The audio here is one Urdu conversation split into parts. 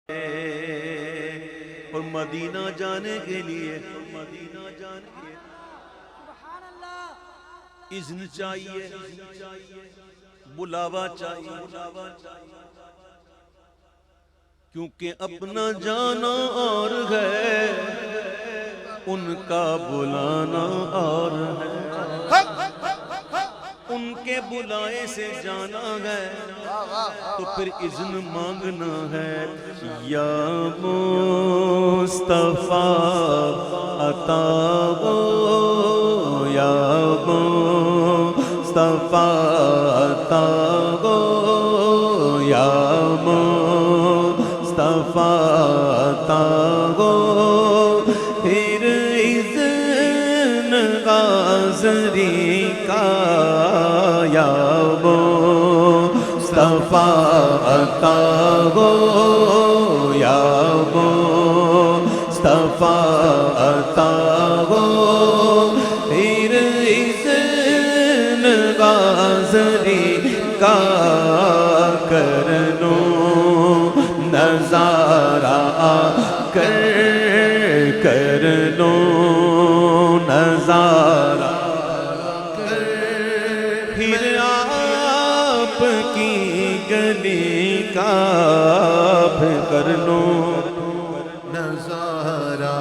اور مدینہ جانے کے لیے اذن چاہیے، بلاوا چاہیے، کیونکہ اپنا جانا اور ہے، ان کا بلانا اور ہے، ان کے بلائے سے جانا ہے تو پھر اذن مانگنا ہے۔ یا مصطفیٰ عطا ہو، یا مصطفیٰ عطا ہو، یا مصطفیٰ عطا ہو، پھر اذن حاضری کا، یا مصطفیٰ عطا ہو، یا مصطفیٰ عطا ہو، پھر اذن حاضری کا کر لوں نظارہ کر لوں نظارہ، پھر آپ کی گلی کا کر لوں نظارہ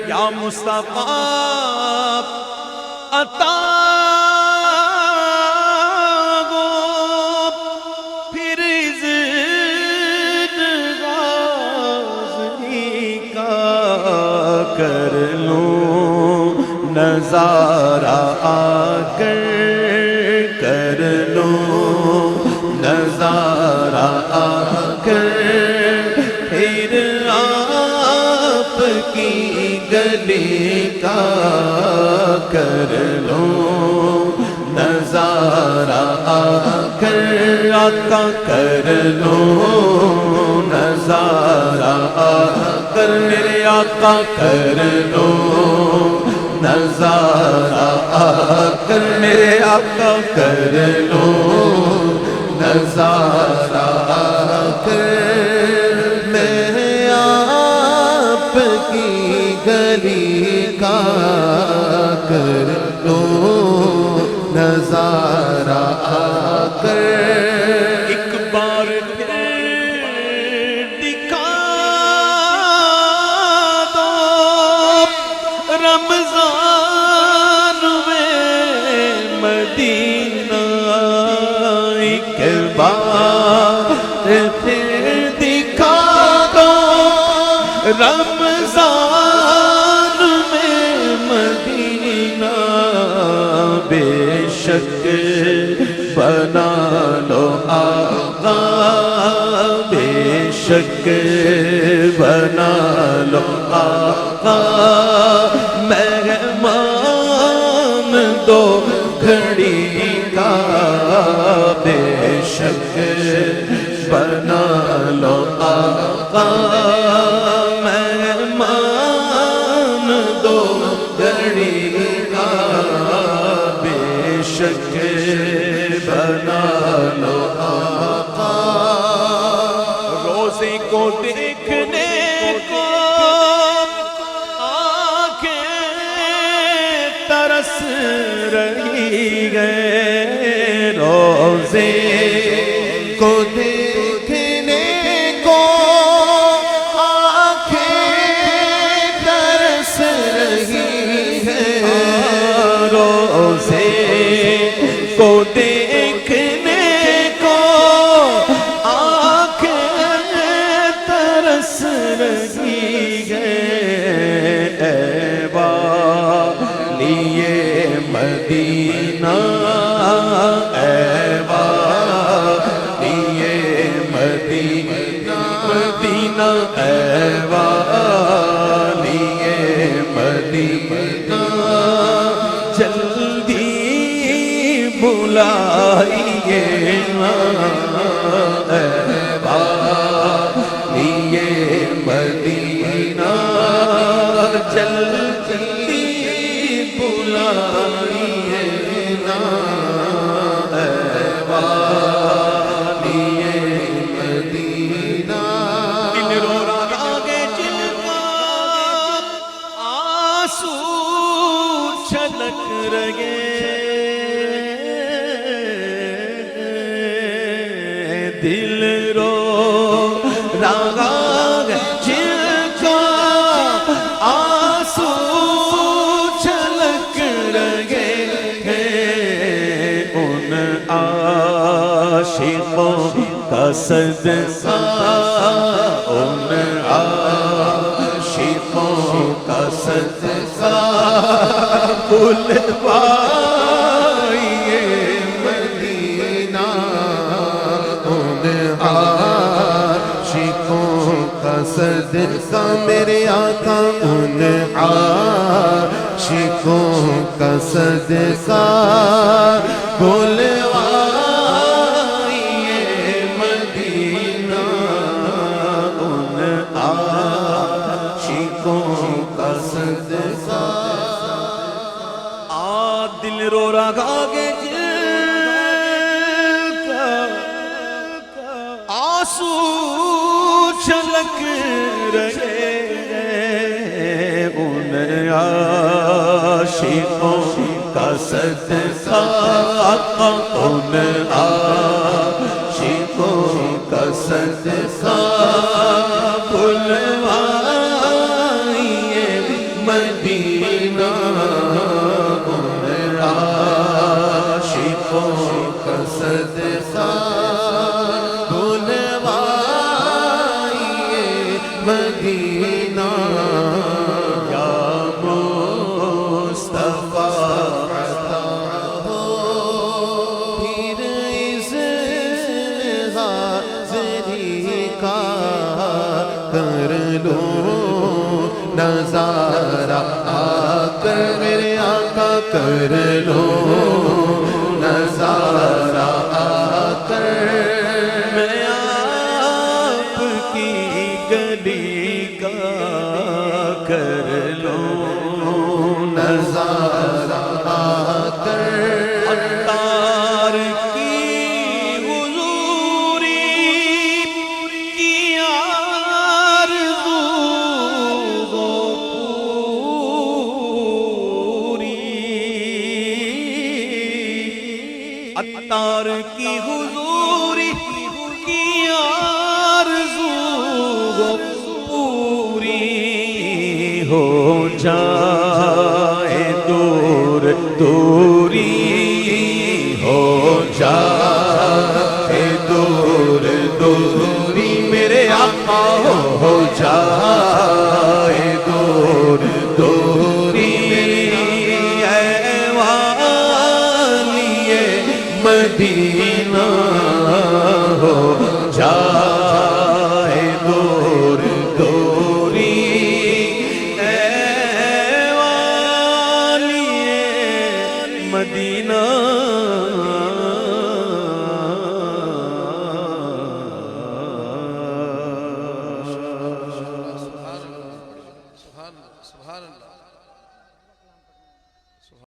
یا مصطفیٰ عطا ہو، پھر اذن حاضری کا کر لوں نظارہ کر لوں نظارہ پھر آپ کی گلی کا کر لوں نظارہ آقا کر لوں نظارہ میرے آقا کر لوں نظارہ میرے آقا کر لوں نظارہ میں آپ کی گلی کا کر لوں نظارہ ایک بار پھر دکھا دو رمضان میں مدینہ، ایک بار پھر دکھا دو رمضان میں مدینہ، بے شک بنا لو آقا، بے شک بنا لو آقا، مہمان دو گھڑی کا، بے شک بنا لو آقا، مہمان دو گھڑی کا، بے شک بنا لو آقا، روزے کو دیکھنے کو آنکھیں ترس رہی ہے، روزے کو دیکھنے کو آنکھیں ترس رہی ہے، روزے کو دیکھنے کو آنکھیں ترس رہی ہے، اے والی مدینہ، اے والی مدینہ، مدینہ اے والی مدینہ، جلدی بلائیے نا، اے والی مدینہ، جلدی بلائیے نا، اے والی مدینہ۔ دل رو رہا ہے جن کا آنسو چھلک رہے ہیں، ان عاشقوں کا صدقہ، ان عاشقوں کا صدقہ بلوائیے مدینہ، ان عاشقوں کا صدقہ میرے آقا، ان عاشقوں کا صدقہ بلوائیے مدینہ، ان عاشقوں کا صدقہ۔ دل رو رہا ہے جن کا آنسو چھلک رہے ہیں، ان عاشقوں کا صدقہ، ان عاشقوں کا صدقہ بلوائیے مدینہ، کا صدقہ بلوائیے مدینہ، یا مصطفیٰ عطا ہو پھر اس حاضری کا، کر لو نظارہ آ کر میرے آقا، کر لو نظارہ آ کر، میں آپ کی گلی کا کر لوں نظارہ آ کر، عطار کی حضوری کی آرزو پوری، عطار کی حضوری کی آرزو پوری ہو جائے، دور دوری ہو جائے، دور دوری میرے آقا ہو جائے، دور دوری اے والی مدینہ ہو